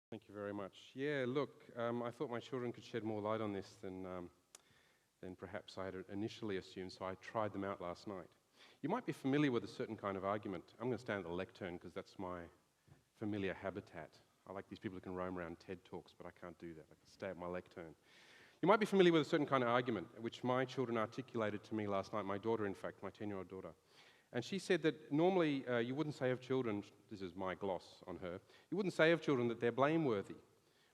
Thank you very much. Yeah, look, I thought my children could shed more light on this than perhaps I had initially assumed, so I tried them out last night. You might be familiar with a certain kind of argument. I'm going to stand at the lectern because that's my familiar habitat. I like these people who can roam around TED Talks, but I can't do that. I can stay at my lectern. You might be familiar with a certain kind of argument, which my children articulated to me last night, my daughter, in fact, my 10-year-old daughter. And she said that normally you wouldn't say of children, this is my gloss on her, you wouldn't say of children that they're blameworthy.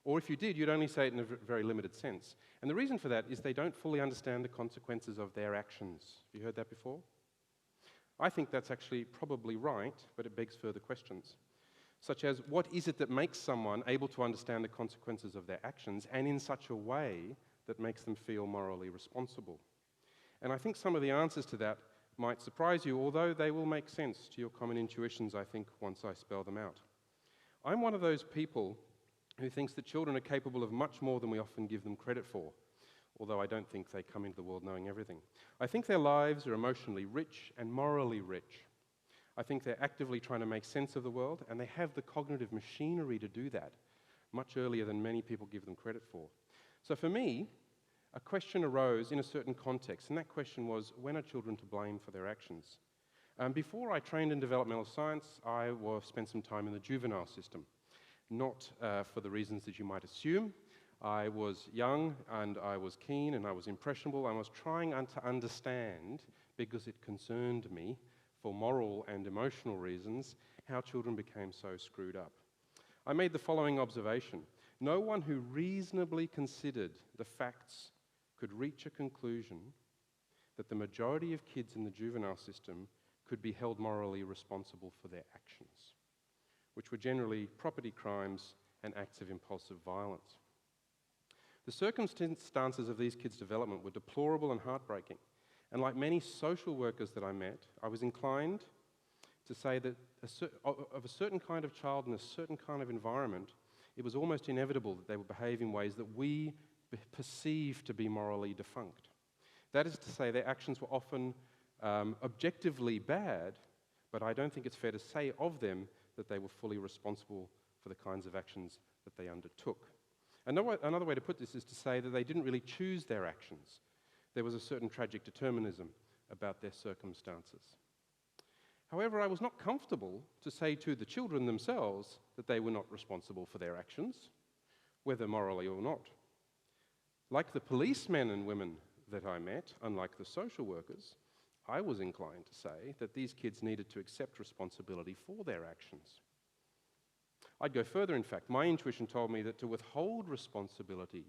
Or if you did, you'd only say it in a very limited sense. And the reason for that is they don't fully understand the consequences of their actions. Have you heard that before? I think that's actually probably right, but it begs further questions, such as what is it that makes someone able to understand the consequences of their actions and in such a way that makes them feel morally responsible? And I think some of the answers to that might surprise you, although they will make sense to your common intuitions, I think, once I spell them out. I'm one of those people who thinks that children are capable of much more than we often give them credit for, although I don't think they come into the world knowing everything. I think their lives are emotionally rich and morally rich. I think they're actively trying to make sense of the world, and they have the cognitive machinery to do that much earlier than many people give them credit for. So for me, a question arose in a certain context, and that question was, when are children to blame for their actions? Before I trained in developmental science, I spent some time in the juvenile system, not for the reasons that you might assume. I was young, and I was keen, and I was impressionable. I was trying to understand, because it concerned me, for moral and emotional reasons, how children became so screwed up. I made the following observation. No one who reasonably considered the facts could reach a conclusion that the majority of kids in the juvenile system could be held morally responsible for their actions, which were generally property crimes and acts of impulsive violence. The circumstances of these kids' development were deplorable and heartbreaking, and like many social workers that I met, I was inclined to say that of a certain kind of child in a certain kind of environment, it was almost inevitable that they would behave in ways that we perceive to be morally defunct. That is to say, their actions were often objectively bad, but I don't think it's fair to say of them that they were fully responsible for the kinds of actions that they undertook. Another way to put this is to say that they didn't really choose their actions. There was a certain tragic determinism about their circumstances. However, I was not comfortable to say to the children themselves that they were not responsible for their actions, whether morally or not. Like the policemen and women that I met, unlike the social workers, I was inclined to say that these kids needed to accept responsibility for their actions. I'd go further, in fact. My intuition told me that to withhold responsibility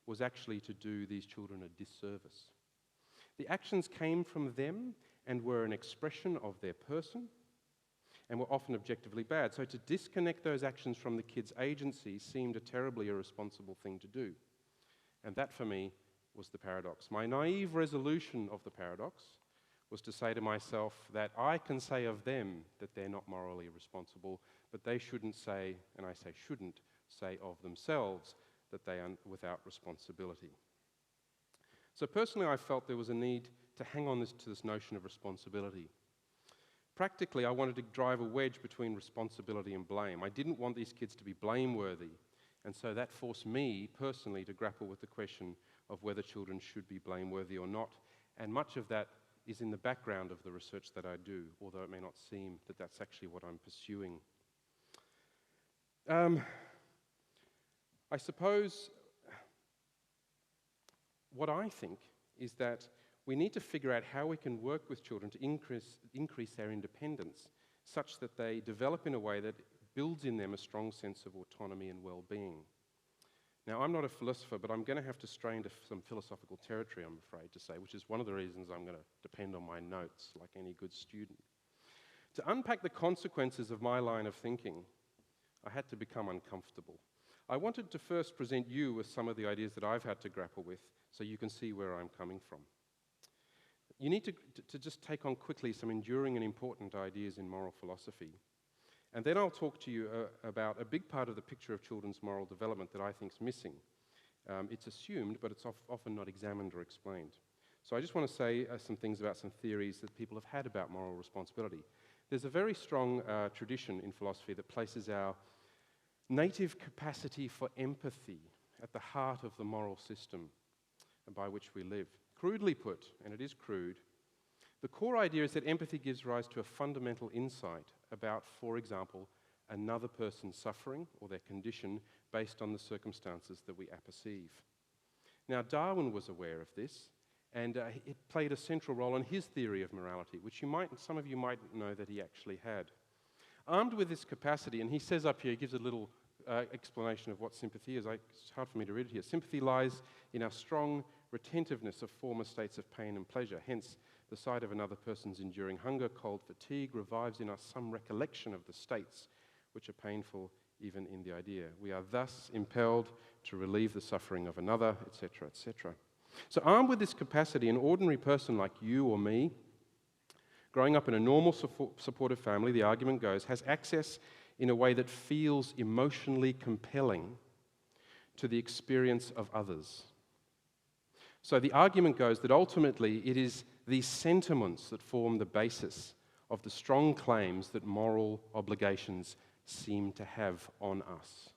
was actually to do these children a disservice. The actions came from them and were an expression of their person and were often objectively bad. So to disconnect those actions from the kids' agency seemed a terribly irresponsible thing to do. And that, for me, was the paradox. My naive resolution of the paradox was to say to myself that I can say of them that they're not morally responsible, but they shouldn't say, and I say shouldn't, say of themselves that they are without responsibility. So personally, I felt there was a need to hang on to this notion of responsibility. Practically, I wanted to drive a wedge between responsibility and blame. I didn't want these kids to be blameworthy, and so that forced me personally to grapple with the question of whether children should be blameworthy or not, and much of that is in the background of the research that I do, although it may not seem that that's actually what I'm pursuing. I suppose what I think is that we need to figure out how we can work with children to increase their independence such that they develop in a way that builds in them a strong sense of autonomy and well-being. Now, I'm not a philosopher, but I'm going to have to stray into some philosophical territory, I'm afraid to say, which is one of the reasons I'm going to depend on my notes, like any good student. To unpack the consequences of my line of thinking, I had to become uncomfortable. I wanted to first present you with some of the ideas that I've had to grapple with, so you can see where I'm coming from. You need to just take on quickly some enduring and important ideas in moral philosophy. And then I'll talk to you about a big part of the picture of children's moral development that I think is missing. It's assumed, but it's often not examined or explained. So I just want to say some things about some theories that people have had about moral responsibility. There's a very strong tradition in philosophy that places our native capacity for empathy at the heart of the moral system by which we live. Crudely put, and it is crude, the core idea is that empathy gives rise to a fundamental insight about, for example, another person's suffering or their condition based on the circumstances that we apperceive. Now, Darwin was aware of this, and it played a central role in his theory of morality, which some of you might know that he actually had. Armed with this capacity, and he says up here, he gives a little explanation of what sympathy is. It's hard for me to read it here. Sympathy lies in our strong retentiveness of former states of pain and pleasure. Hence, the sight of another person's enduring hunger, cold, fatigue revives in us some recollection of the states which are painful even in the idea. We are thus impelled to relieve the suffering of another, etc., etc. So armed with this capacity, an ordinary person like you or me, growing up in a normal, supportive family, the argument goes, has access in a way that feels emotionally compelling to the experience of others. So the argument goes that ultimately it is these sentiments that form the basis of the strong claims that moral obligations seem to have on us.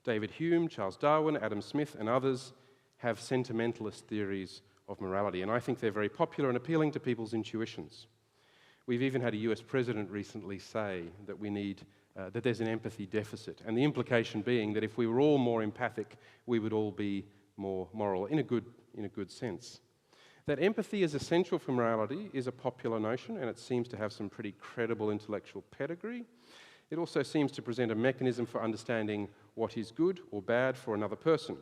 David Hume, Charles Darwin, Adam Smith, and others have sentimentalist theories of morality, and I think they're very popular and appealing to people's intuitions. We've even had a US president recently say that that there's an empathy deficit, and the implication being that if we were all more empathic, we would all be more moral, in a good sense. That empathy is essential for morality is a popular notion, and it seems to have some pretty credible intellectual pedigree. It also seems to present a mechanism for understanding what is good or bad for another person.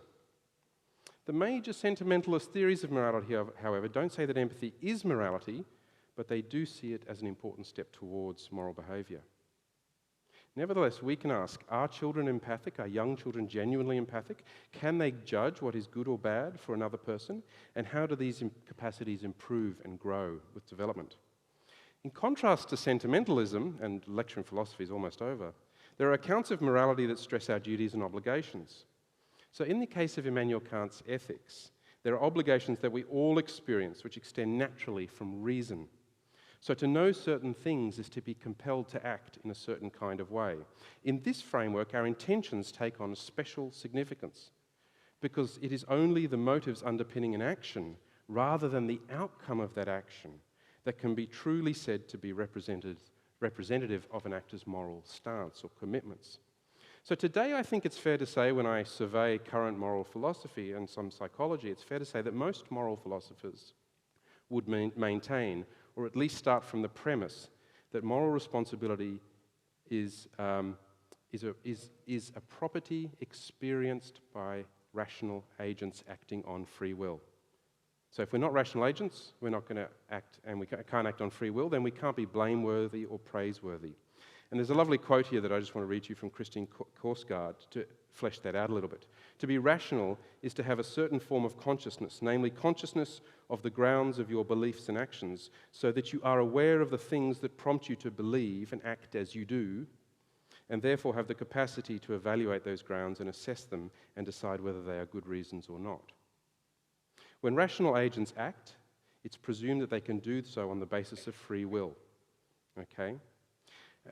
The major sentimentalist theories of morality, however, don't say that empathy is morality, but they do see it as an important step towards moral behaviour. Nevertheless, we can ask, are children empathic? Are young children genuinely empathic? Can they judge what is good or bad for another person? And how do these capacities improve and grow with development? In contrast to sentimentalism, and lecture in philosophy is almost over, there are accounts of morality that stress our duties and obligations. So in the case of Immanuel Kant's ethics, there are obligations that we all experience which extend naturally from reason. So to know certain things is to be compelled to act in a certain kind of way. In this framework, our intentions take on a special significance because it is only the motives underpinning an action rather than the outcome of that action that can be truly said to be representative of an actor's moral stance or commitments. So today I think it's fair to say, when I survey current moral philosophy and some psychology, it's fair to say that most moral philosophers would maintain, or at least start from the premise, that moral responsibility is a property experienced by rational agents acting on free will. So if we're not rational agents, we're not going to act, and we can't act on free will, then we can't be blameworthy or praiseworthy. And there's a lovely quote here that I just want to read to you from Christine Korsgaard to flesh that out a little bit. To be rational is to have a certain form of consciousness, namely consciousness of the grounds of your beliefs and actions, so that you are aware of the things that prompt you to believe and act as you do, and therefore have the capacity to evaluate those grounds and assess them and decide whether they are good reasons or not. When rational agents act, it's presumed that they can do so on the basis of free will, okay?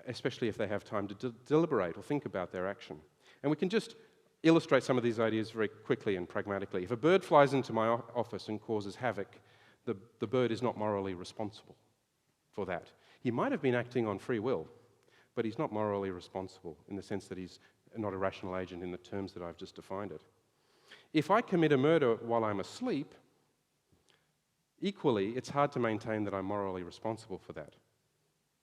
Especially if they have time to deliberate or think about their action. And we can just illustrate some of these ideas very quickly and pragmatically. If a bird flies into my office and causes havoc, the bird is not morally responsible for that. He might have been acting on free will, but he's not morally responsible in the sense that he's not a rational agent in the terms that I've just defined it. If I commit a murder while I'm asleep, equally, it's hard to maintain that I'm morally responsible for that.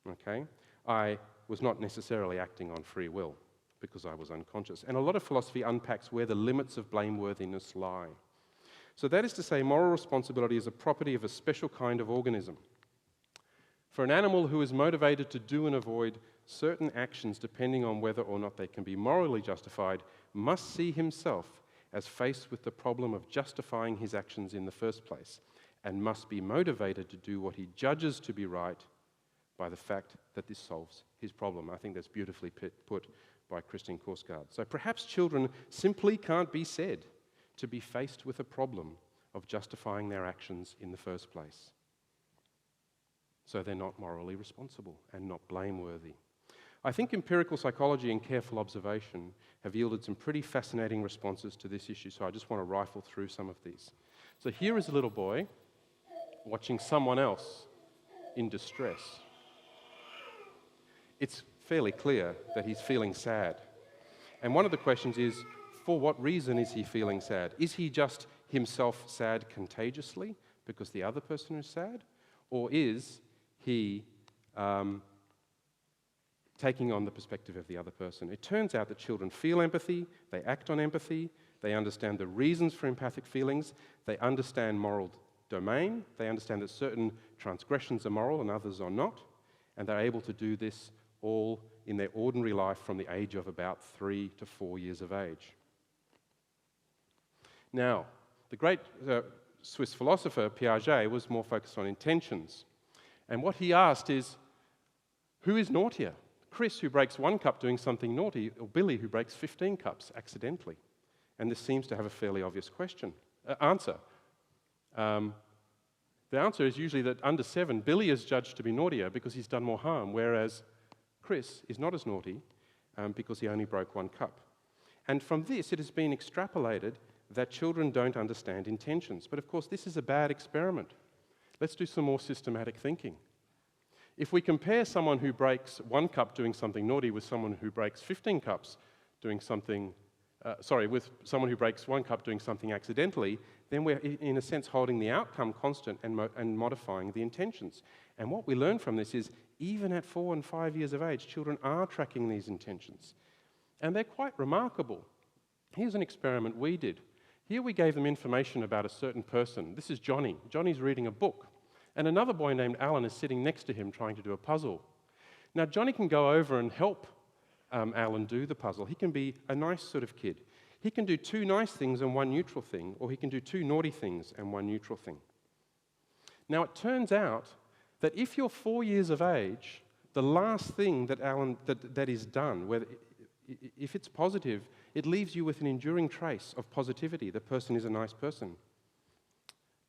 Okay? I was not necessarily acting on free will because I was unconscious. And a lot of philosophy unpacks where the limits of blameworthiness lie. So that is to say, moral responsibility is a property of a special kind of organism. For an animal who is motivated to do and avoid certain actions depending on whether or not they can be morally justified, must see himself as faced with the problem of justifying his actions in the first place, and must be motivated to do what he judges to be right by the fact that this solves his problem. I think that's beautifully put by Christine Korsgaard. So perhaps children simply can't be said to be faced with a problem of justifying their actions in the first place. So they're not morally responsible and not blameworthy. I think empirical psychology and careful observation have yielded some pretty fascinating responses to this issue, so I just want to rifle through some of these. So here is a little boy watching someone else in distress. It's fairly clear that he's feeling sad. And one of the questions is, for what reason is he feeling sad? Is he just himself sad contagiously because the other person is sad? Or is he taking on the perspective of the other person? It turns out that children feel empathy, they act on empathy, they understand the reasons for empathic feelings, they understand moral domain, they understand that certain transgressions are moral and others are not, and they're able to do this all in their ordinary life from the age of about 3 to 4 years of age. Now, the great Swiss philosopher Piaget was more focused on intentions. And what he asked is, who is naughtier? Chris, who breaks 1 cup doing something naughty, or Billy, who breaks 15 cups accidentally? And this seems to have a fairly obvious answer. The answer is usually that under 7, Billy is judged to be naughtier because he's done more harm, whereas Chris is not as naughty because he only broke 1 cup. And from this, it has been extrapolated that children don't understand intentions. But of course, this is a bad experiment. Let's do some more systematic thinking. If we compare someone who breaks 1 cup doing something naughty with someone who breaks 15 cups doing something, with someone who breaks 1 cup doing something accidentally, then we're in a sense holding the outcome constant and modifying the intentions. And what we learn from this is even at 4 and 5 years of age, children are tracking these intentions. And they're quite remarkable. Here's an experiment we did. Here we gave them information about a certain person. This is Johnny. Johnny's reading a book. And another boy named Alan is sitting next to him trying to do a puzzle. Now, Johnny can go over and help Alan do the puzzle. He can be a nice sort of kid. He can do 2 nice things and 1 neutral thing, or he can do 2 naughty things and 1 neutral thing. Now, it turns out that if you're 4 years of age, the last thing that is done, if it's positive, it leaves you with an enduring trace of positivity. The person is a nice person.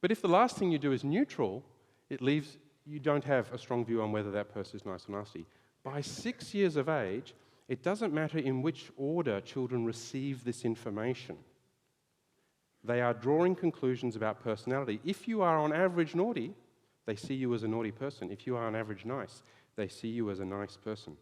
But if the last thing you do is neutral, you don't have a strong view on whether that person is nice or nasty. By 6 years of age, it doesn't matter in which order children receive this information. They are drawing conclusions about personality. If you are on average naughty, they see you as a naughty person. If you are on average nice, they see you as a nice person.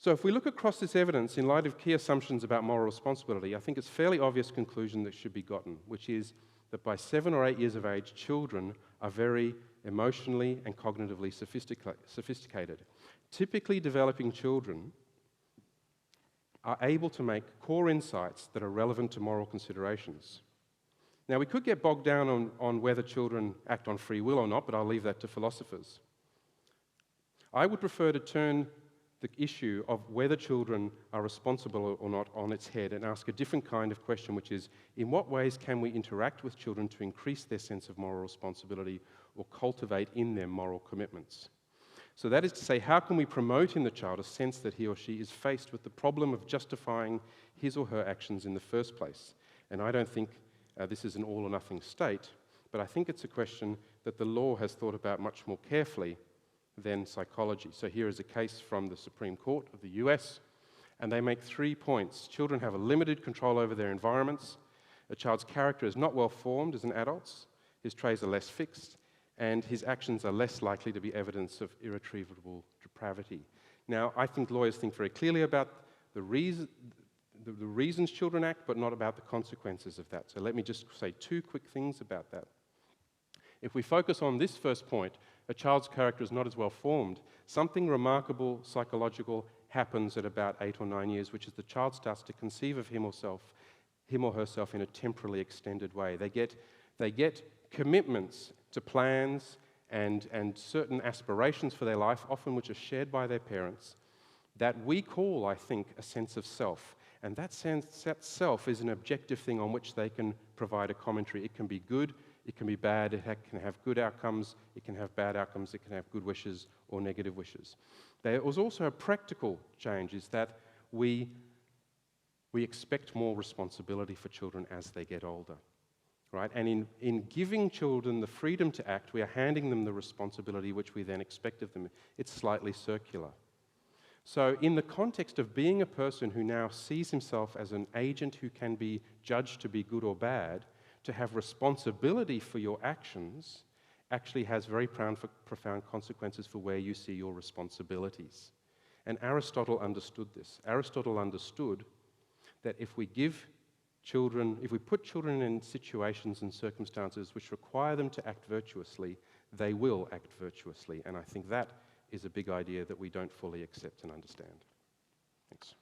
So if we look across this evidence in light of key assumptions about moral responsibility, I think it's a fairly obvious conclusion that should be gotten, which is that by 7 or 8 years of age, children are very emotionally and cognitively sophisticated. Typically developing children are able to make core insights that are relevant to moral considerations. Now, we could get bogged down on whether children act on free will or not, but I'll leave that to philosophers. I would prefer to turn the issue of whether children are responsible or not on its head and ask a different kind of question, which is, in what ways can we interact with children to increase their sense of moral responsibility or cultivate in them moral commitments? So that is to say, how can we promote in the child a sense that he or she is faced with the problem of justifying his or her actions in the first place? And I don't think this is an all or nothing state, but I think it's a question that the law has thought about much more carefully than psychology. So here is a case from the Supreme Court of the US, and they make 3 points. Children have a limited control over their environments. A child's character is not well formed as an adult's. His traits are less fixed, and his actions are less likely to be evidence of irretrievable depravity. Now, I think lawyers think very clearly about the reasons children act, but not about the consequences of that. So let me just say 2 quick things about that. If we focus on this first point, a child's character is not as well formed, something remarkable, psychological, happens at about 8 or 9 years, which is the child starts to conceive of him or herself in a temporally extended way. They get commitments to plans and certain aspirations for their life, often which are shared by their parents, that we call, I think, a sense of self. And that self is an objective thing on which they can provide a commentary. It can be good, it can be bad, it can have good outcomes, it can have bad outcomes, it can have good wishes or negative wishes. There was also a practical change, is that we expect more responsibility for children as they get older, right? And in giving children the freedom to act, we are handing them the responsibility which we then expect of them. It's slightly circular. So in the context of being a person who now sees himself as an agent who can be judged to be good or bad, to have responsibility for your actions actually has very profound consequences for where you see your responsibilities. And Aristotle understood this. Aristotle understood that if we put children in situations and circumstances which require them to act virtuously, they will act virtuously. And I think that is a big idea that we don't fully accept and understand. Thanks.